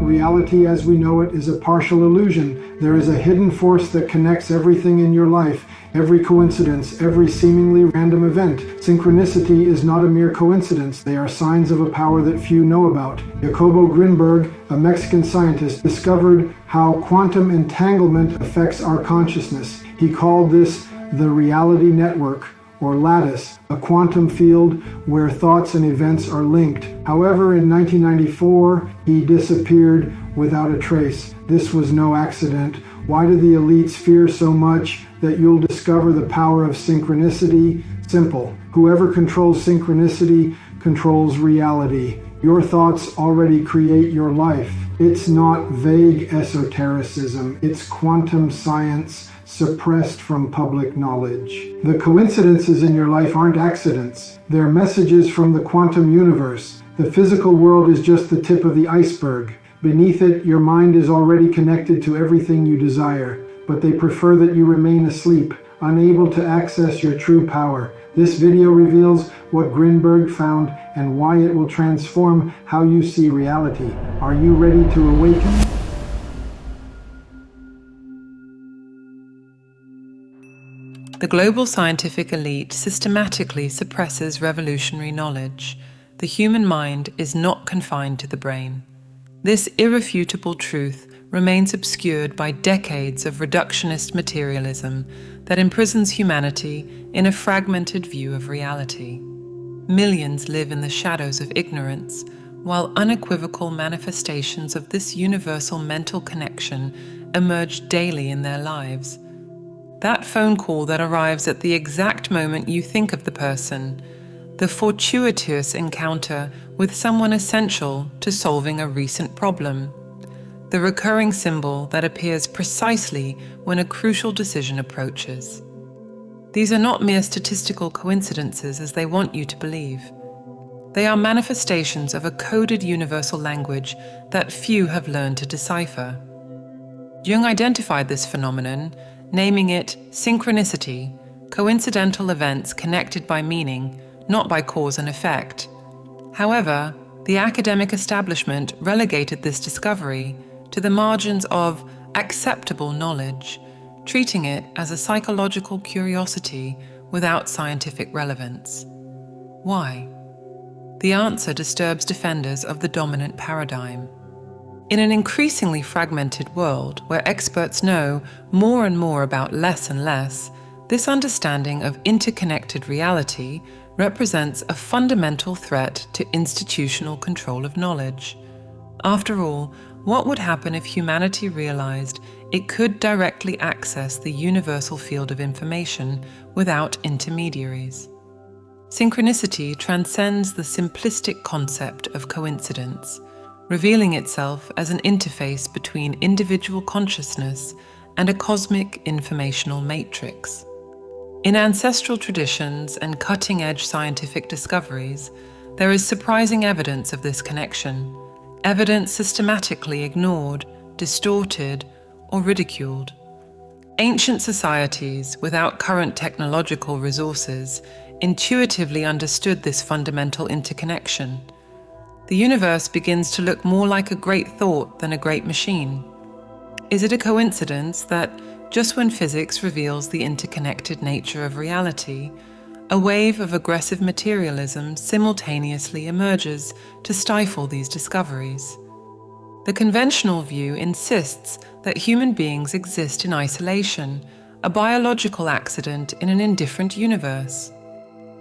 Reality as we know it is a partial illusion. There is a hidden force that connects everything in your life, every coincidence, every seemingly random event. Synchronicity is not a mere coincidence. They are signs of a power that few know about. Jacobo Grinberg, a Mexican scientist, discovered how quantum entanglement affects our consciousness. He called this the reality network, or lattice, a quantum field where thoughts and events are linked. However, in 1994, he disappeared without a trace. This was no accident. Why do the elites fear so much that you'll discover the power of synchronicity? Simple. Whoever controls synchronicity controls reality. Your thoughts already create your life. It's not vague esotericism. It's quantum science suppressed from public knowledge. The coincidences in your life aren't accidents. They're messages from the quantum universe. The physical world is just the tip of the iceberg. Beneath it, your mind is already connected to everything you desire, but they prefer that you remain asleep, unable to access your true power. This video reveals what Grinberg found and why it will transform how you see reality. Are you ready to awaken? The global scientific elite systematically suppresses revolutionary knowledge. The human mind is not confined to the brain. This irrefutable truth remains obscured by decades of reductionist materialism that imprisons humanity in a fragmented view of reality. Millions live in the shadows of ignorance, while unequivocal manifestations of this universal mental connection emerge daily in their lives. That phone call that arrives at the exact moment you think of the person, the fortuitous encounter with someone essential to solving a recent problem, the recurring symbol that appears precisely when a crucial decision approaches. These are not mere statistical coincidences as they want you to believe. They are manifestations of a coded universal language that few have learned to decipher. Jung identified this phenomenon, naming it synchronicity, coincidental events connected by meaning, not by cause and effect. However, the academic establishment relegated this discovery to the margins of acceptable knowledge, treating it as a psychological curiosity without scientific relevance. Why? The answer disturbs defenders of the dominant paradigm. In an increasingly fragmented world where experts know more and more about less and less, this understanding of interconnected reality represents a fundamental threat to institutional control of knowledge. After all, what would happen if humanity realized it could directly access the universal field of information without intermediaries? Synchronicity transcends the simplistic concept of coincidence, revealing itself as an interface between individual consciousness and a cosmic informational matrix. In ancestral traditions and cutting-edge scientific discoveries, there is surprising evidence of this connection, evidence systematically ignored, distorted, or ridiculed. Ancient societies, without current technological resources, intuitively understood this fundamental interconnection. The universe begins to look more like a great thought than a great machine. Is it a coincidence that, just when physics reveals the interconnected nature of reality, a wave of aggressive materialism simultaneously emerges to stifle these discoveries? The conventional view insists that human beings exist in isolation, a biological accident in an indifferent universe.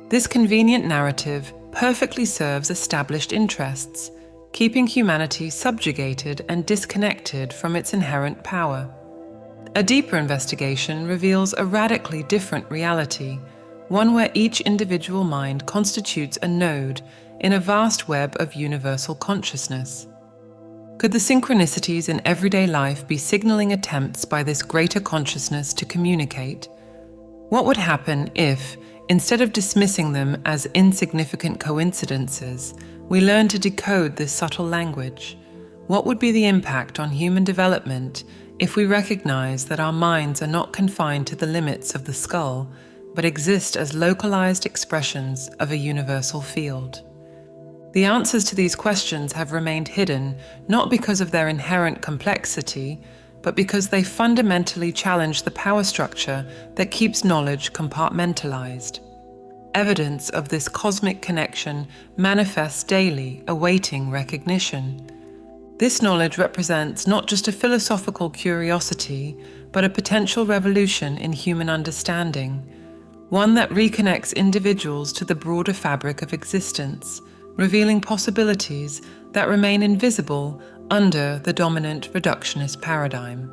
This convenient narrative perfectly serves established interests, keeping humanity subjugated and disconnected from its inherent power. A deeper investigation reveals a radically different reality, one where each individual mind constitutes a node in a vast web of universal consciousness. Could the synchronicities in everyday life be signaling attempts by this greater consciousness to communicate? What would happen if, instead of dismissing them as insignificant coincidences, we learn to decode this subtle language? What would be the impact on human development if we recognize that our minds are not confined to the limits of the skull, but exist as localized expressions of a universal field? The answers to these questions have remained hidden, not because of their inherent complexity, but because they fundamentally challenge the power structure that keeps knowledge compartmentalized. Evidence of this cosmic connection manifests daily, awaiting recognition. This knowledge represents not just a philosophical curiosity, but a potential revolution in human understanding, one that reconnects individuals to the broader fabric of existence, revealing possibilities that remain invisible under the dominant reductionist paradigm.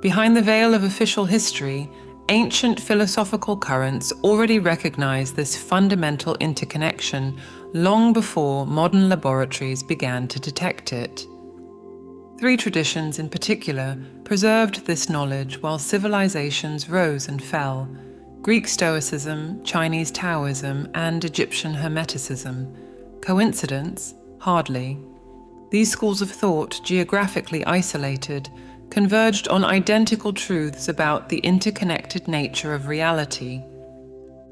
Behind the veil of official history, ancient philosophical currents already recognize this fundamental interconnection long before modern laboratories began to detect it. Three traditions in particular preserved this knowledge while civilizations rose and fell: Greek Stoicism, Chinese Taoism, and Egyptian Hermeticism. Coincidence? Hardly. These schools of thought, geographically isolated, converged on identical truths about the interconnected nature of reality.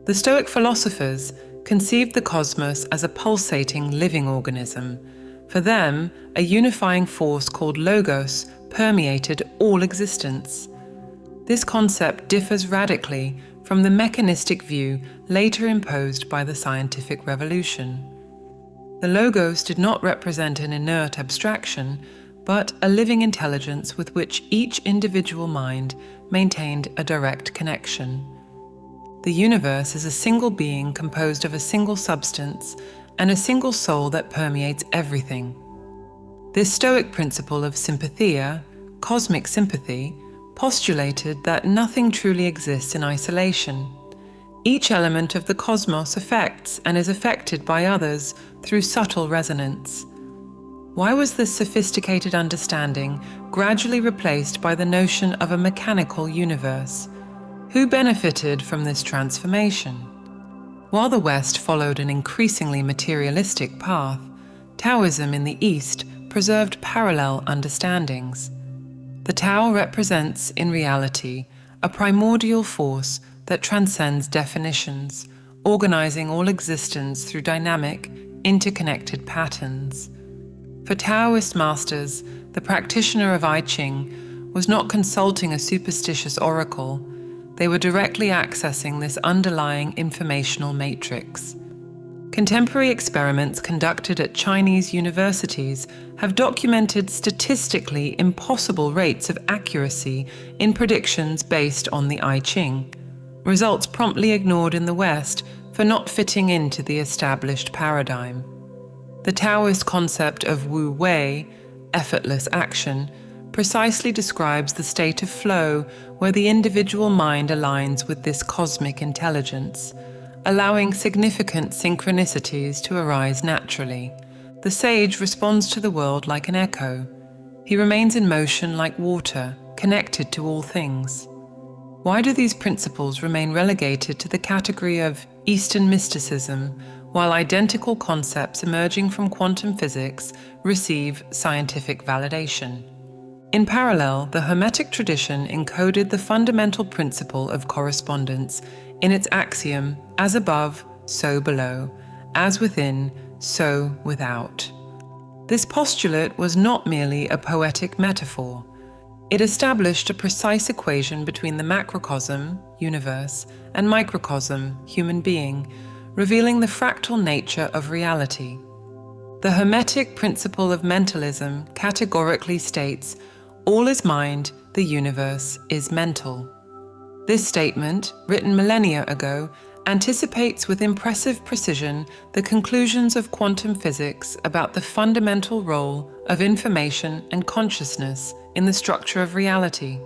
The Stoic philosophers conceived the cosmos as a pulsating living organism. For them, a unifying force called logos permeated all existence. This concept differs radically from the mechanistic view later imposed by the scientific revolution. The logos did not represent an inert abstraction, but a living intelligence with which each individual mind maintained a direct connection. The universe is a single being composed of a single substance and a single soul that permeates everything. This Stoic principle of sympathia, cosmic sympathy, postulated that nothing truly exists in isolation. Each element of the cosmos affects and is affected by others through subtle resonance. Why was this sophisticated understanding gradually replaced by the notion of a mechanical universe? Who benefited from this transformation? While the West followed an increasingly materialistic path, Taoism in the East preserved parallel understandings. The Tao represents, in reality, a primordial force that transcends definitions, organizing all existence through dynamic, interconnected patterns. For Taoist masters, the practitioner of I Ching was not consulting a superstitious oracle. They were directly accessing this underlying informational matrix. Contemporary experiments conducted at Chinese universities have documented statistically impossible rates of accuracy in predictions based on the I Ching, results promptly ignored in the West for not fitting into the established paradigm. The Taoist concept of Wu Wei, effortless action, precisely describes the state of flow where the individual mind aligns with this cosmic intelligence, allowing significant synchronicities to arise naturally. The sage responds to the world like an echo. He remains in motion like water, connected to all things. Why do these principles remain relegated to the category of Eastern mysticism, while identical concepts emerging from quantum physics receive scientific validation? In parallel, the Hermetic tradition encoded the fundamental principle of correspondence in its axiom, as above, so below, as within, so without. This postulate was not merely a poetic metaphor. It established a precise equation between the macrocosm, universe, and microcosm, human being, revealing the fractal nature of reality. The Hermetic principle of mentalism categorically states, all is mind, the universe is mental. This statement, written millennia ago, anticipates with impressive precision the conclusions of quantum physics about the fundamental role of information and consciousness in the structure of reality.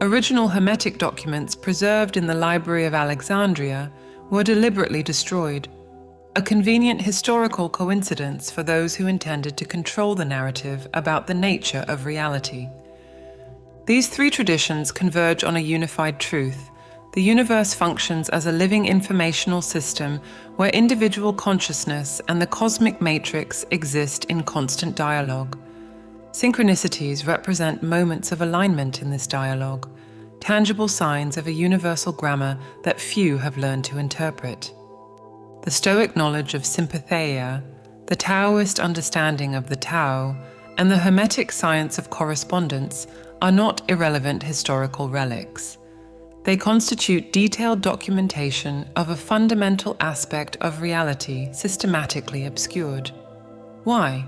Original Hermetic documents preserved in the Library of Alexandria were deliberately destroyed, a convenient historical coincidence for those who intended to control the narrative about the nature of reality. These three traditions converge on a unified truth. The universe functions as a living informational system where individual consciousness and the cosmic matrix exist in constant dialogue. Synchronicities represent moments of alignment in this dialogue, tangible signs of a universal grammar that few have learned to interpret. The Stoic knowledge of sympatheia, the Taoist understanding of the Tao, and the Hermetic science of correspondence are not irrelevant historical relics. They constitute detailed documentation of a fundamental aspect of reality systematically obscured. Why?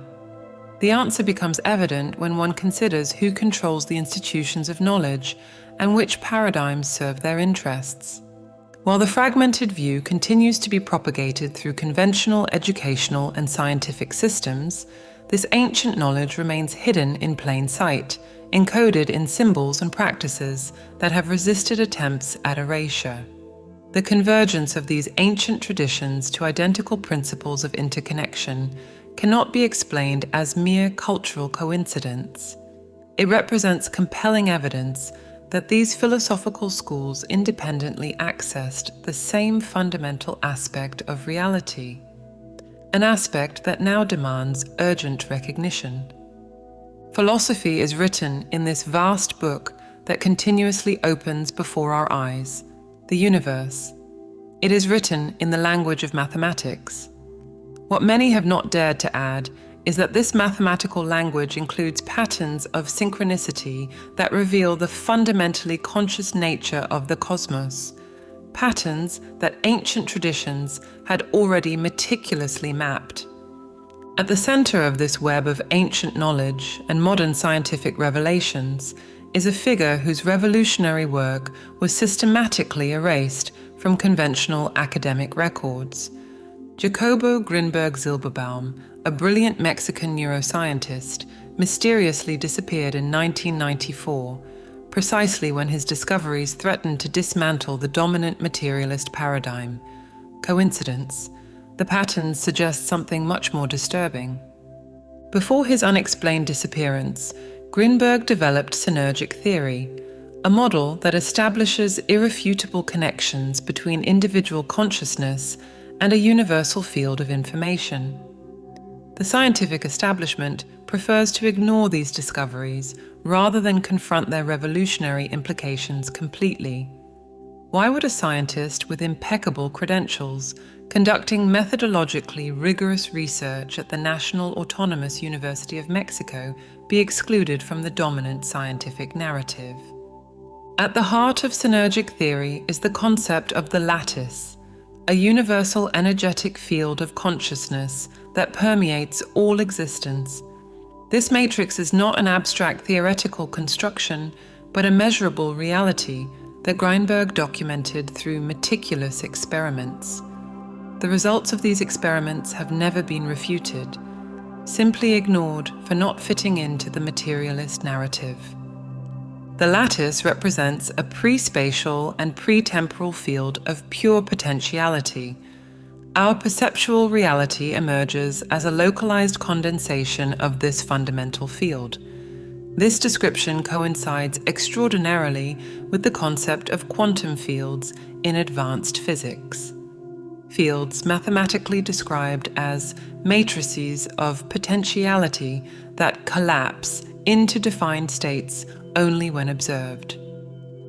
The answer becomes evident when one considers who controls the institutions of knowledge and which paradigms serve their interests. While the fragmented view continues to be propagated through conventional educational and scientific systems, this ancient knowledge remains hidden in plain sight, encoded in symbols and practices that have resisted attempts at erasure. The convergence of these ancient traditions to identical principles of interconnection cannot be explained as mere cultural coincidence. It represents compelling evidence that these philosophical schools independently accessed the same fundamental aspect of reality, an aspect that now demands urgent recognition. Philosophy is written in this vast book that continuously opens before our eyes, the universe. It is written in the language of mathematics. What many have not dared to add is that this mathematical language includes patterns of synchronicity that reveal the fundamentally conscious nature of the cosmos, patterns that ancient traditions had already meticulously mapped. At the center of this web of ancient knowledge and modern scientific revelations is a figure whose revolutionary work was systematically erased from conventional academic records. Jacobo Grinberg Zilberbaum, a brilliant Mexican neuroscientist, mysteriously disappeared in 1994, precisely when his discoveries threatened to dismantle the dominant materialist paradigm. Coincidence? The patterns suggest something much more disturbing. Before his unexplained disappearance, Grinberg developed Synergic theory, a model that establishes irrefutable connections between individual consciousness and a universal field of information. The scientific establishment prefers to ignore these discoveries rather than confront their revolutionary implications completely. Why would a scientist with impeccable credentials, conducting methodologically rigorous research at the National Autonomous University of Mexico, be excluded from the dominant scientific narrative? At the heart of synergic theory is the concept of the lattice, a universal energetic field of consciousness that permeates all existence. This matrix is not an abstract theoretical construction, but a measurable reality that Grinberg documented through meticulous experiments. The results of these experiments have never been refuted, simply ignored for not fitting into the materialist narrative. The lattice represents a pre-spatial and pre-temporal field of pure potentiality. Our perceptual reality emerges as a localized condensation of this fundamental field. This description coincides extraordinarily with the concept of quantum fields in advanced physics. Fields mathematically described as matrices of potentiality that collapse into defined states only when observed.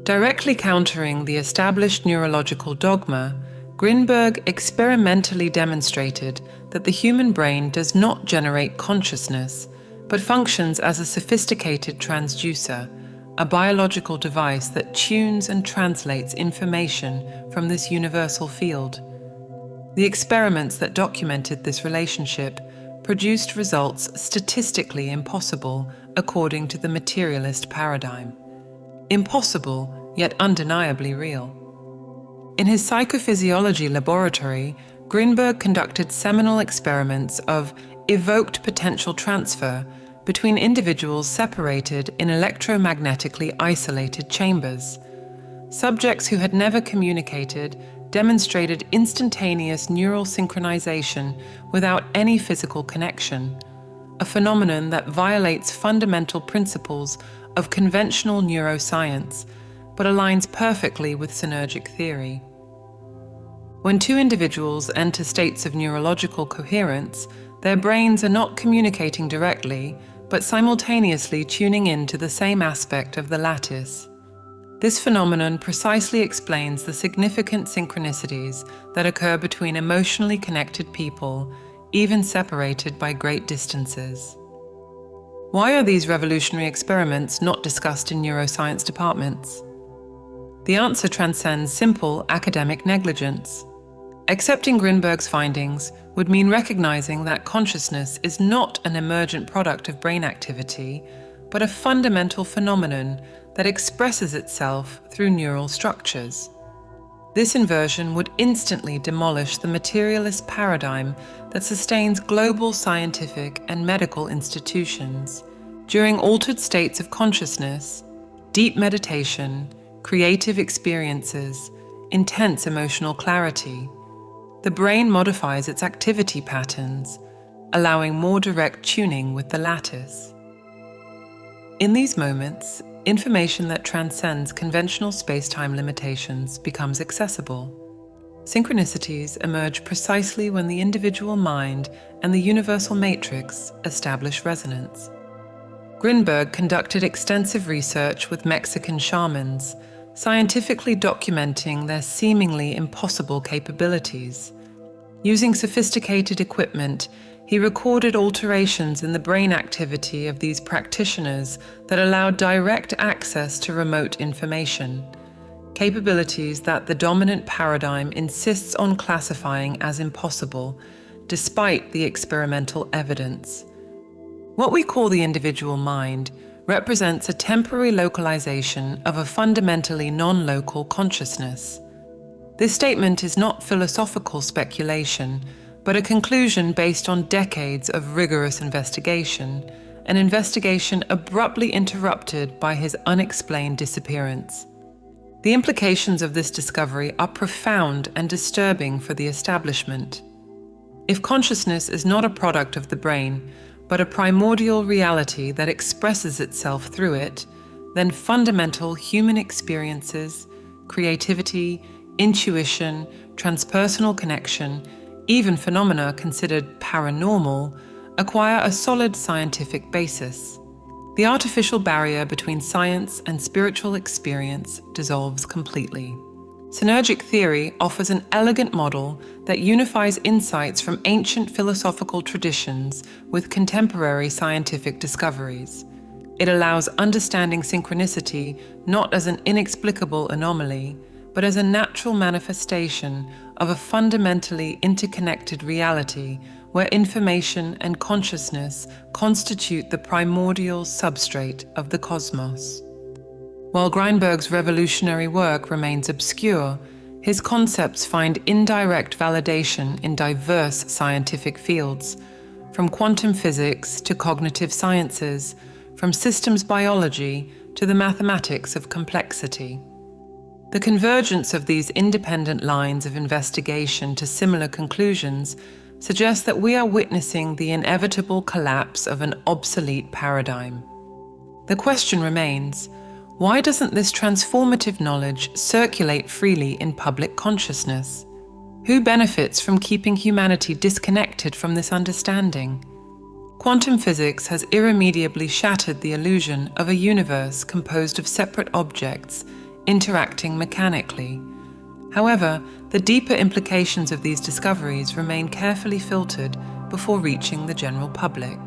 Directly countering the established neurological dogma, Grinberg experimentally demonstrated that the human brain does not generate consciousness, but functions as a sophisticated transducer, a biological device that tunes and translates information from this universal field. The experiments that documented this relationship produced results statistically impossible according to the materialist paradigm. Impossible, yet undeniably real. In his psychophysiology laboratory, Grinberg conducted seminal experiments of evoked potential transfer between individuals separated in electromagnetically isolated chambers. Subjects who had never communicated demonstrated instantaneous neural synchronization without any physical connection, a phenomenon that violates fundamental principles of conventional neuroscience, but aligns perfectly with synergic theory. When two individuals enter states of neurological coherence, their brains are not communicating directly, but simultaneously tuning in to the same aspect of the lattice. This phenomenon precisely explains the significant synchronicities that occur between emotionally connected people, even separated by great distances. Why are these revolutionary experiments not discussed in neuroscience departments? The answer transcends simple academic negligence. Accepting Grinberg's findings would mean recognizing that consciousness is not an emergent product of brain activity, but a fundamental phenomenon that expresses itself through neural structures. This inversion would instantly demolish the materialist paradigm that sustains global scientific and medical institutions. During altered states of consciousness, deep meditation, creative experiences, intense emotional clarity, the brain modifies its activity patterns, allowing more direct tuning with the lattice. In these moments, information that transcends conventional space-time limitations becomes accessible. Synchronicities emerge precisely when the individual mind and the universal matrix establish resonance. Grinberg conducted extensive research with Mexican shamans, scientifically documenting their seemingly impossible capabilities. Using sophisticated equipment, he recorded alterations in the brain activity of these practitioners that allowed direct access to remote information, capabilities that the dominant paradigm insists on classifying as impossible, despite the experimental evidence. What we call the individual mind represents a temporary localization of a fundamentally non-local consciousness. This statement is not philosophical speculation, but a conclusion based on decades of rigorous investigation, an investigation abruptly interrupted by his unexplained disappearance. The implications of this discovery are profound and disturbing for the establishment. If consciousness is not a product of the brain, but a primordial reality that expresses itself through it, then fundamental human experiences, creativity, intuition, transpersonal connection, even phenomena considered paranormal, acquire a solid scientific basis. The artificial barrier between science and spiritual experience dissolves completely. Synergic theory offers an elegant model that unifies insights from ancient philosophical traditions with contemporary scientific discoveries. It allows understanding synchronicity not as an inexplicable anomaly, but as a natural manifestation of a fundamentally interconnected reality where information and consciousness constitute the primordial substrate of the cosmos. While Grinberg's revolutionary work remains obscure, his concepts find indirect validation in diverse scientific fields, from quantum physics to cognitive sciences, from systems biology to the mathematics of complexity. The convergence of these independent lines of investigation to similar conclusions suggests that we are witnessing the inevitable collapse of an obsolete paradigm. The question remains, why doesn't this transformative knowledge circulate freely in public consciousness? Who benefits from keeping humanity disconnected from this understanding? Quantum physics has irremediably shattered the illusion of a universe composed of separate objects interacting mechanically. However, the deeper implications of these discoveries remain carefully filtered before reaching the general public.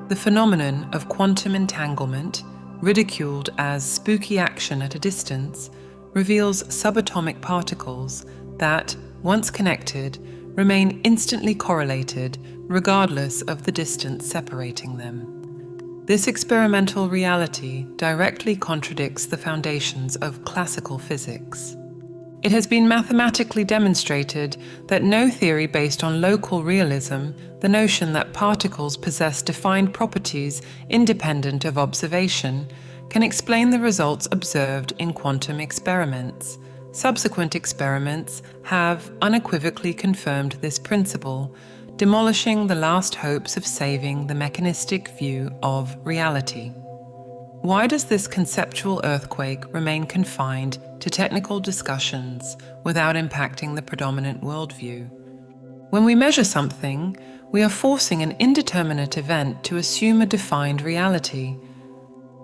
The phenomenon of quantum entanglement, ridiculed as spooky action at a distance, reveals subatomic particles that, once connected, remain instantly correlated regardless of the distance separating them. This experimental reality directly contradicts the foundations of classical physics. It has been mathematically demonstrated that no theory based on local realism, the notion that particles possess defined properties independent of observation, can explain the results observed in quantum experiments. Subsequent experiments have unequivocally confirmed this principle, demolishing the last hopes of saving the mechanistic view of reality. Why does this conceptual earthquake remain confined to technical discussions without impacting the predominant worldview? When we measure something, we are forcing an indeterminate event to assume a defined reality.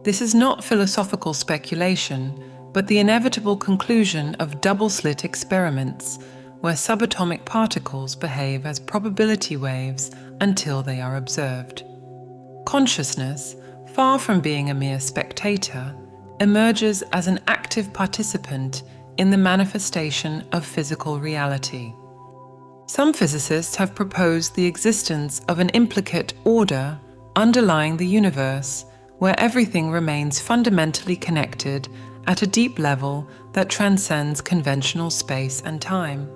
This is not philosophical speculation, but the inevitable conclusion of double-slit experiments, where subatomic particles behave as probability waves until they are observed. Consciousness, far from being a mere spectator, emerges as an active participant in the manifestation of physical reality. Some physicists have proposed the existence of an implicate order underlying the universe, where everything remains fundamentally connected at a deep level that transcends conventional space and time.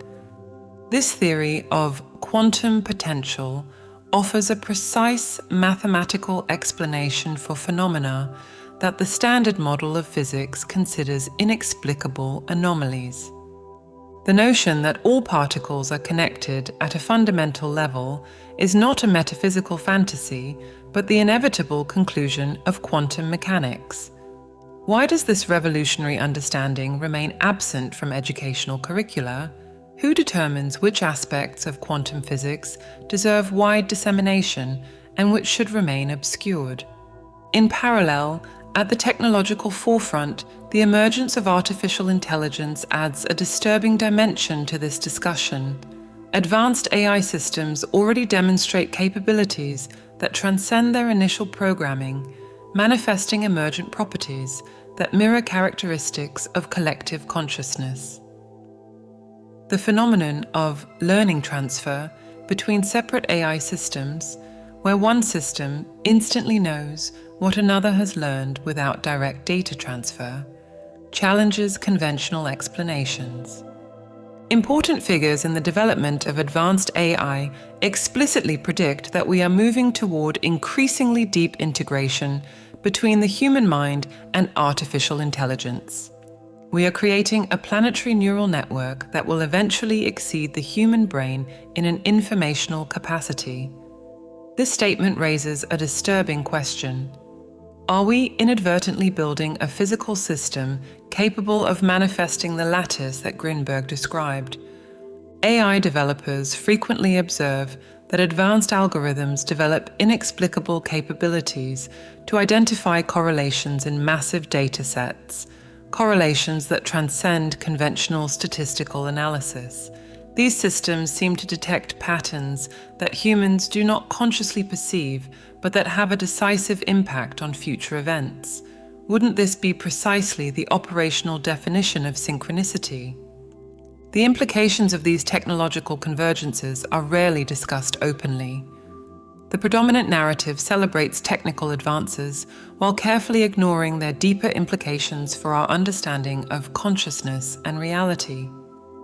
This theory of quantum potential offers a precise mathematical explanation for phenomena that the standard model of physics considers inexplicable anomalies. The notion that all particles are connected at a fundamental level is not a metaphysical fantasy, but the inevitable conclusion of quantum mechanics. Why does this revolutionary understanding remain absent from educational curricula? Who determines which aspects of quantum physics deserve wide dissemination and which should remain obscured? In parallel, at the technological forefront, the emergence of artificial intelligence adds a disturbing dimension to this discussion. Advanced AI systems already demonstrate capabilities that transcend their initial programming, manifesting emergent properties that mirror characteristics of collective consciousness. The phenomenon of learning transfer between separate AI systems, where one system instantly knows what another has learned without direct data transfer, challenges conventional explanations. Important figures in the development of advanced AI explicitly predict that we are moving toward increasingly deep integration between the human mind and artificial intelligence. We are creating a planetary neural network that will eventually exceed the human brain in an informational capacity. This statement raises a disturbing question. Are we inadvertently building a physical system capable of manifesting the lattice that Grinberg described? AI developers frequently observe that advanced algorithms develop inexplicable capabilities to identify correlations in massive data sets, correlations that transcend conventional statistical analysis. These systems seem to detect patterns that humans do not consciously perceive, but that have a decisive impact on future events. Wouldn't this be precisely the operational definition of synchronicity? The implications of these technological convergences are rarely discussed openly. The predominant narrative celebrates technical advances while carefully ignoring their deeper implications for our understanding of consciousness and reality.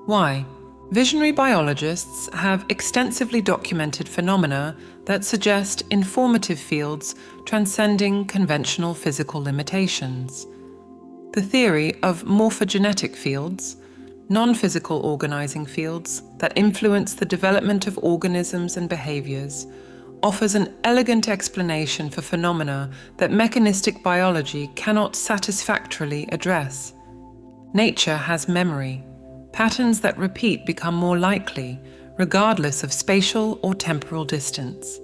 Why? Visionary biologists have extensively documented phenomena that suggest informative fields transcending conventional physical limitations. The theory of morphogenetic fields, non-physical organizing fields that influence the development of organisms and behaviors, offers an elegant explanation for phenomena that mechanistic biology cannot satisfactorily address. Nature has memory. Patterns that repeat become more likely, regardless of spatial or temporal distance.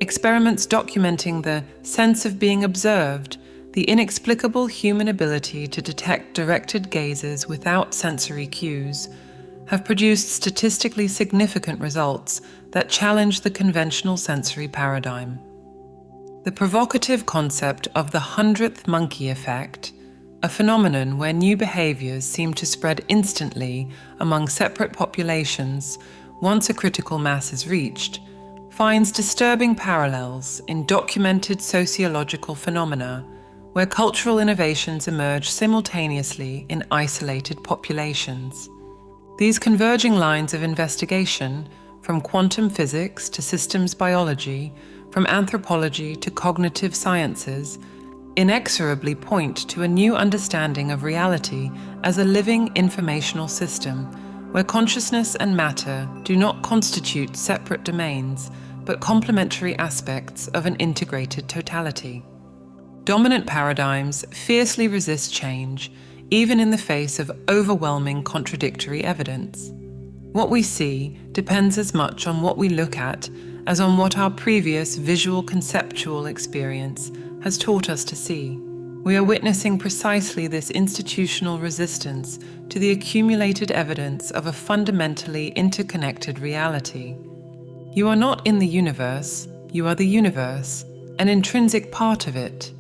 Experiments documenting the sense of being observed, the inexplicable human ability to detect directed gazes without sensory cues, have produced statistically significant results that challenge the conventional sensory paradigm. The provocative concept of the 100th monkey effect, a phenomenon where new behaviors seem to spread instantly among separate populations once a critical mass is reached, finds disturbing parallels in documented sociological phenomena where cultural innovations emerge simultaneously in isolated populations. These converging lines of investigation, from quantum physics to systems biology, from anthropology to cognitive sciences, inexorably point to a new understanding of reality as a living informational system, where consciousness and matter do not constitute separate domains, but complementary aspects of an integrated totality. Dominant paradigms fiercely resist change, even in the face of overwhelming contradictory evidence. What we see depends as much on what we look at as on what our previous visual conceptual experience has taught us to see. We are witnessing precisely this institutional resistance to the accumulated evidence of a fundamentally interconnected reality. You are not in the universe, you are the universe, an intrinsic part of it.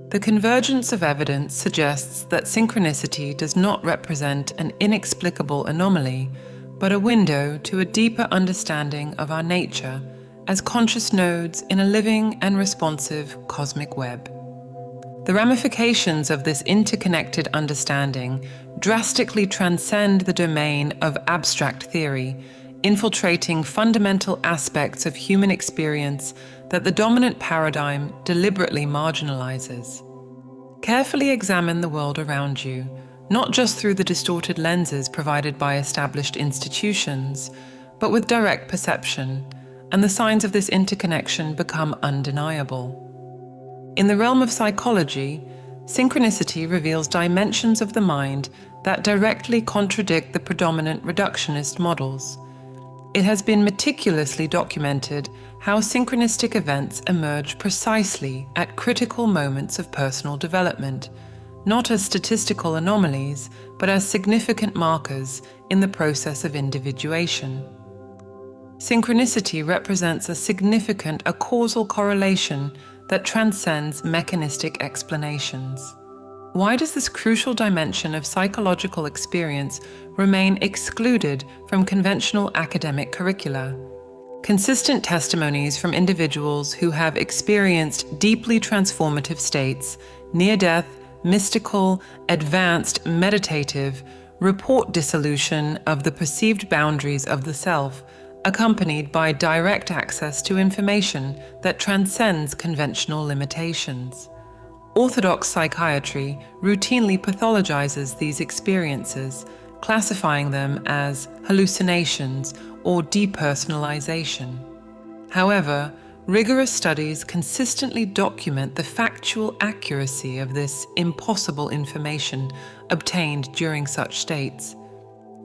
The convergence of evidence suggests that synchronicity does not represent an inexplicable anomaly, but a window to a deeper understanding of our nature as conscious nodes in a living and responsive cosmic web. The ramifications of this interconnected understanding drastically transcend the domain of abstract theory, infiltrating fundamental aspects of human experience that the dominant paradigm deliberately marginalizes. Carefully examine the world around you, not just through the distorted lenses provided by established institutions, but with direct perception, and the signs of this interconnection become undeniable. In the realm of psychology, synchronicity reveals dimensions of the mind that directly contradict the predominant reductionist models. It has been meticulously documented how synchronistic events emerge precisely at critical moments of personal development, not as statistical anomalies, but as significant markers in the process of individuation. Synchronicity represents a causal correlation that transcends mechanistic explanations. Why does this crucial dimension of psychological experience remain excluded from conventional academic curricula? Consistent testimonies from individuals who have experienced deeply transformative states, near-death, mystical, advanced, meditative, report dissolution of the perceived boundaries of the self, accompanied by direct access to information that transcends conventional limitations. Orthodox psychiatry routinely pathologizes these experiences, classifying them as hallucinations or depersonalization. However, rigorous studies consistently document the factual accuracy of this impossible information obtained during such states.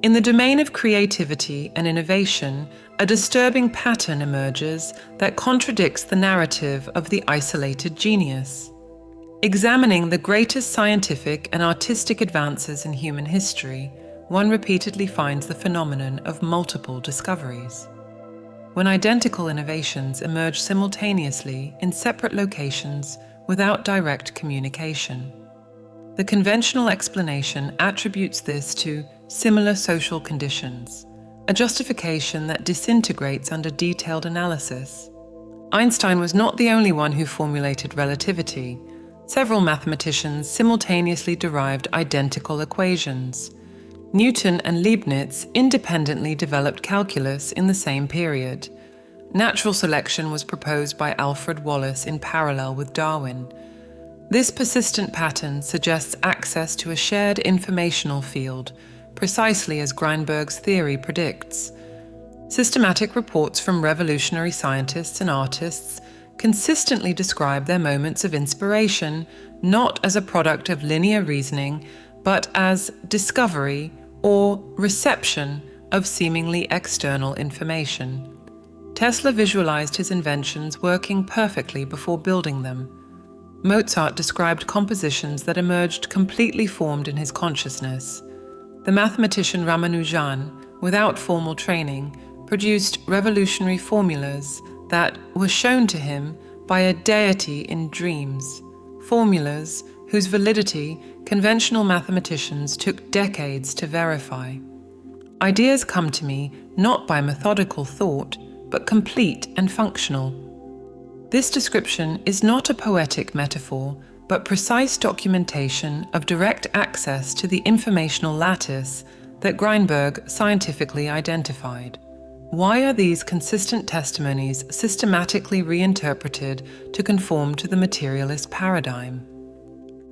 In the domain of creativity and innovation, a disturbing pattern emerges that contradicts the narrative of the isolated genius. Examining the greatest scientific and artistic advances in human history, one repeatedly finds the phenomenon of multiple discoveries. When identical innovations emerge simultaneously in separate locations without direct communication. The conventional explanation attributes this to similar social conditions, a justification that disintegrates under detailed analysis. Einstein was not the only one who formulated relativity. Several mathematicians simultaneously derived identical equations. Newton and Leibniz independently developed calculus in the same period. Natural selection was proposed by Alfred Wallace in parallel with Darwin. This persistent pattern suggests access to a shared informational field, precisely as Grinberg's theory predicts. Systematic reports from revolutionary scientists and artists consistently describe their moments of inspiration not as a product of linear reasoning, but as discovery or reception of seemingly external information. Tesla visualized his inventions working perfectly before building them. Mozart described compositions that emerged completely formed in his consciousness. The mathematician Ramanujan, without formal training, produced revolutionary formulas that were shown to him by a deity in dreams, formulas whose validity conventional mathematicians took decades to verify. Ideas come to me not by methodical thought, but complete and functional. This description is not a poetic metaphor, but precise documentation of direct access to the informational lattice that Grinberg scientifically identified. Why are these consistent testimonies systematically reinterpreted to conform to the materialist paradigm?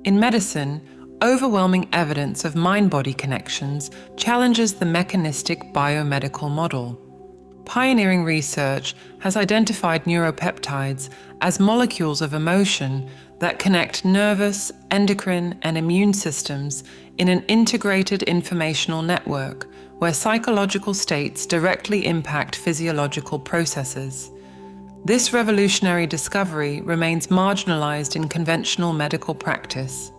In medicine, overwhelming evidence of mind-body connections challenges the mechanistic biomedical model. Pioneering research has identified neuropeptides as molecules of emotion that connect nervous, endocrine, and immune systems in an integrated informational network where psychological states directly impact physiological processes. This revolutionary discovery remains marginalized in conventional medical practice.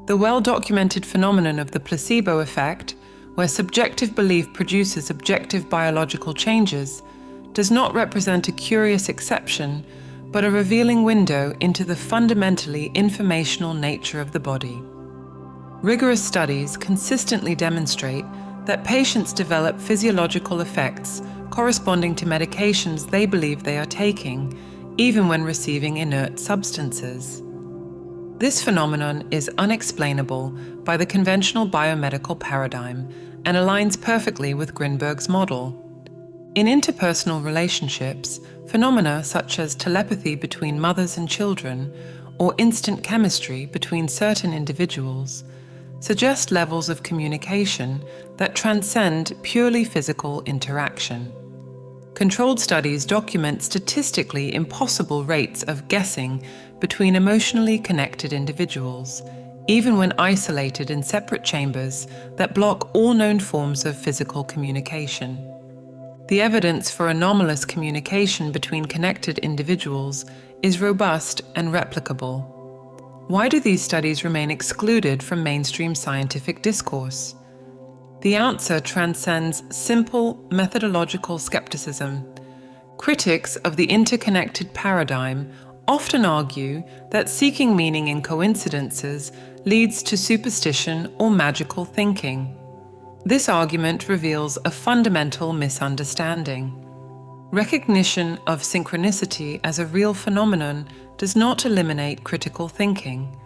The well-documented phenomenon of the placebo effect, where subjective belief produces objective biological changes, does not represent a curious exception, but a revealing window into the fundamentally informational nature of the body. Rigorous studies consistently demonstrate that patients develop physiological effects corresponding to medications they believe they are taking, even when receiving inert substances. This phenomenon is unexplainable by the conventional biomedical paradigm and aligns perfectly with Grinberg's model. In interpersonal relationships, phenomena such as telepathy between mothers and children or instant chemistry between certain individuals suggest levels of communication that transcend purely physical interaction. Controlled studies document statistically impossible rates of guessing between emotionally connected individuals, even when isolated in separate chambers that block all known forms of physical communication. The evidence for anomalous communication between connected individuals is robust and replicable. Why do these studies remain excluded from mainstream scientific discourse? The answer transcends simple methodological skepticism. Critics of the interconnected paradigm often argue that seeking meaning in coincidences leads to superstition or magical thinking. This argument reveals a fundamental misunderstanding. Recognition of synchronicity as a real phenomenon does not eliminate critical thinking.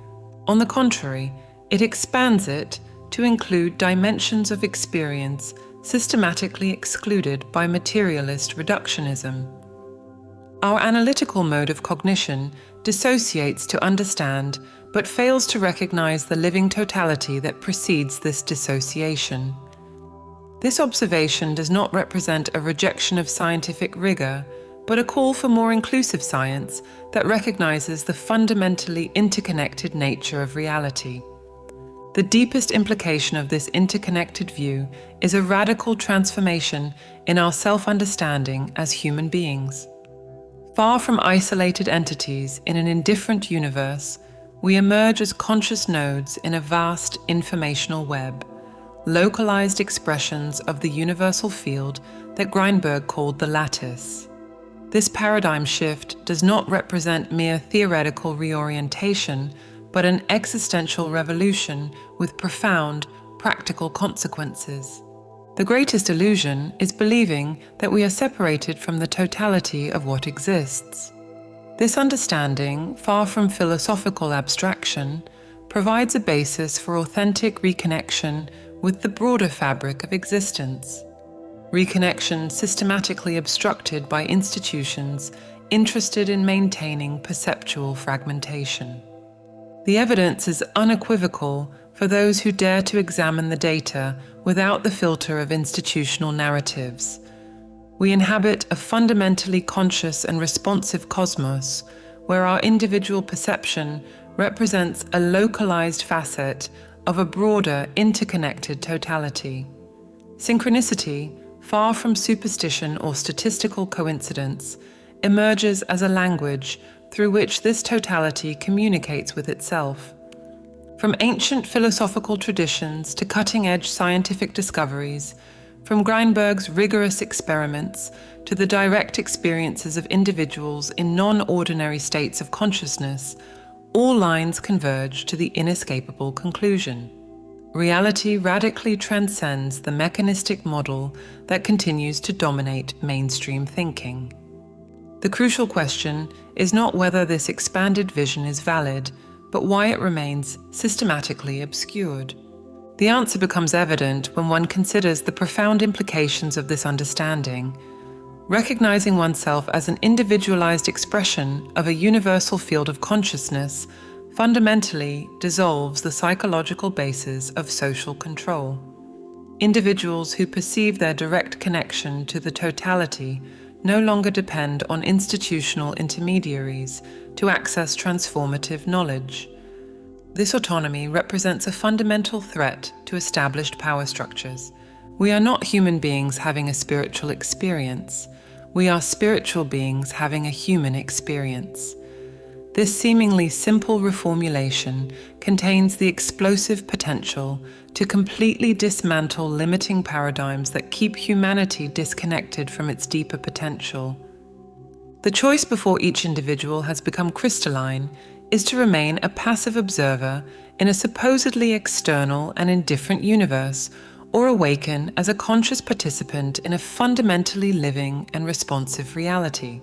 On the contrary, it expands it to include dimensions of experience systematically excluded by materialist reductionism. Our analytical mode of cognition dissociates to understand, but fails to recognize the living totality that precedes this dissociation. This observation does not represent a rejection of scientific rigor, but a call for more inclusive science that recognizes the fundamentally interconnected nature of reality. The deepest implication of this interconnected view is a radical transformation in our self-understanding as human beings. Far from isolated entities in an indifferent universe, we emerge as conscious nodes in a vast informational web, localized expressions of the universal field that Grinberg called the lattice. This paradigm shift does not represent mere theoretical reorientation, but an existential revolution with profound, practical consequences. The greatest illusion is believing that we are separated from the totality of what exists. This understanding, far from philosophical abstraction, provides a basis for authentic reconnection with the broader fabric of existence. Reconnection systematically obstructed by institutions interested in maintaining perceptual fragmentation. The evidence is unequivocal for those who dare to examine the data without the filter of institutional narratives. We inhabit a fundamentally conscious and responsive cosmos where our individual perception represents a localized facet of a broader, interconnected totality. Synchronicity, far from superstition or statistical coincidence, emerges as a language through which this totality communicates with itself. From ancient philosophical traditions to cutting-edge scientific discoveries, from Grinberg's rigorous experiments to the direct experiences of individuals in non-ordinary states of consciousness, all lines converge to the inescapable conclusion. Reality radically transcends the mechanistic model that continues to dominate mainstream thinking. The crucial question is not whether this expanded vision is valid, but why it remains systematically obscured. The answer becomes evident when one considers the profound implications of this understanding. Recognizing oneself as an individualized expression of a universal field of consciousness fundamentally dissolves the psychological basis of social control. Individuals who perceive their direct connection to the totality no longer depend on institutional intermediaries to access transformative knowledge. This autonomy represents a fundamental threat to established power structures. We are not human beings having a spiritual experience. we are spiritual beings having a human experience. This seemingly simple reformulation contains the explosive potential to completely dismantle limiting paradigms that keep humanity disconnected from its deeper potential. The choice before each individual has become crystalline is to remain a passive observer in a supposedly external and indifferent universe, or awaken as a conscious participant in a fundamentally living and responsive reality.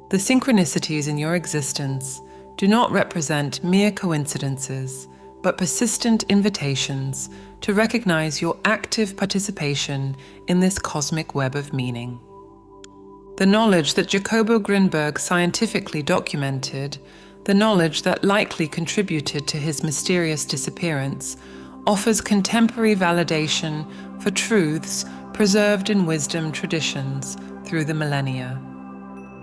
The synchronicities in your existence do not represent mere coincidences, but persistent invitations to recognize your active participation in this cosmic web of meaning. The knowledge that Jacobo Grinberg scientifically documented, the knowledge that likely contributed to his mysterious disappearance, offers contemporary validation for truths preserved in wisdom traditions through the millennia.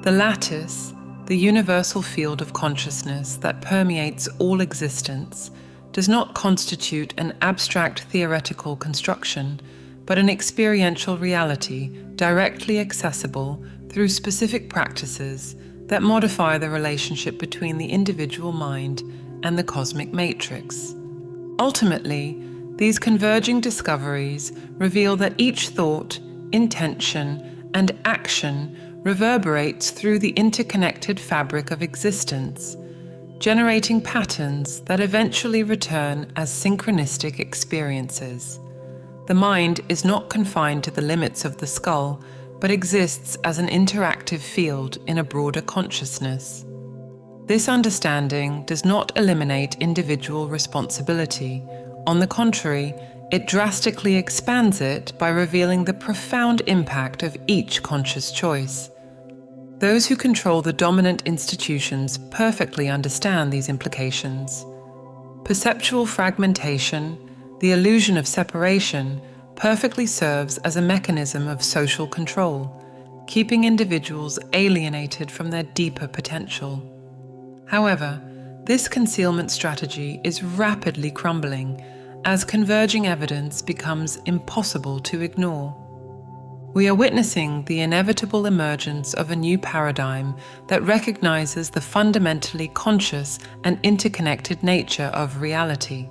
The lattice, the universal field of consciousness that permeates all existence, does not constitute an abstract theoretical construction, but an experiential reality directly accessible through specific practices that modify the relationship between the individual mind and the cosmic matrix. Ultimately, these converging discoveries reveal that each thought, intention, and action reverberates through the interconnected fabric of existence, generating patterns that eventually return as synchronistic experiences. The mind is not confined to the limits of the skull, but exists as an interactive field in a broader consciousness. This understanding does not eliminate individual responsibility. On the contrary, it drastically expands it by revealing the profound impact of each conscious choice. Those who control the dominant institutions perfectly understand these implications. Perceptual fragmentation, the illusion of separation, perfectly serves as a mechanism of social control, keeping individuals alienated from their deeper potential. However, this concealment strategy is rapidly crumbling as converging evidence becomes impossible to ignore. We are witnessing the inevitable emergence of a new paradigm that recognizes the fundamentally conscious and interconnected nature of reality.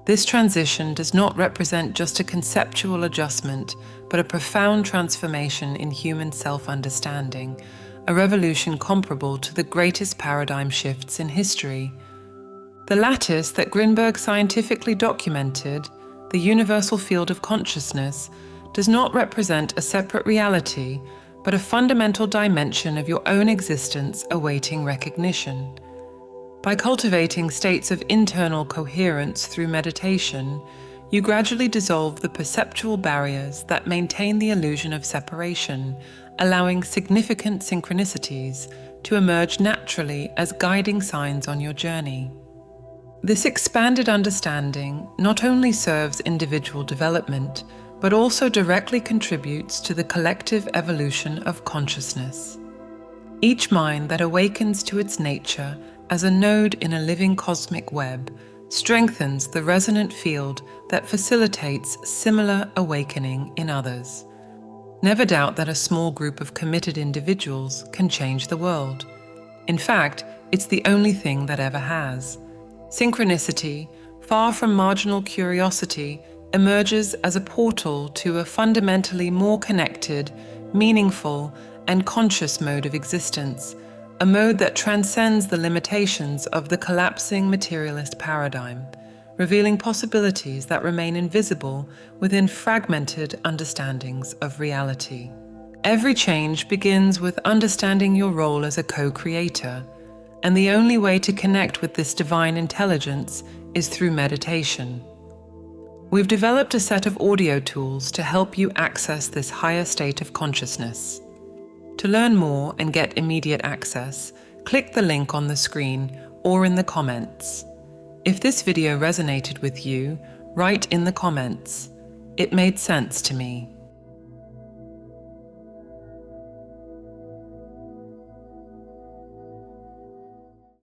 This transition does not represent just a conceptual adjustment, but a profound transformation in human self-understanding, a revolution comparable to the greatest paradigm shifts in history. The lattice that Grinberg scientifically documented, the universal field of consciousness, does not represent a separate reality, but a fundamental dimension of your own existence awaiting recognition. By cultivating states of internal coherence through meditation, you gradually dissolve the perceptual barriers that maintain the illusion of separation, allowing significant synchronicities to emerge naturally as guiding signs on your journey. This expanded understanding not only serves individual development, but also directly contributes to the collective evolution of consciousness. Each mind that awakens to its nature as a node in a living cosmic web strengthens the resonant field that facilitates similar awakening in others. Never doubt that a small group of committed individuals can change the world. In fact, it's the only thing that ever has. Synchronicity, far from marginal curiosity, emerges as a portal to a fundamentally more connected, meaningful, and conscious mode of existence, a mode that transcends the limitations of the collapsing materialist paradigm, revealing possibilities that remain invisible within fragmented understandings of reality. Every change begins with understanding your role as a co-creator, and the only way to connect with this divine intelligence is through meditation. We've developed a set of audio tools to help you access this higher state of consciousness. To learn more and get immediate access, click the link on the screen or in the comments. If this video resonated with you, write in the comments, "It made sense to me."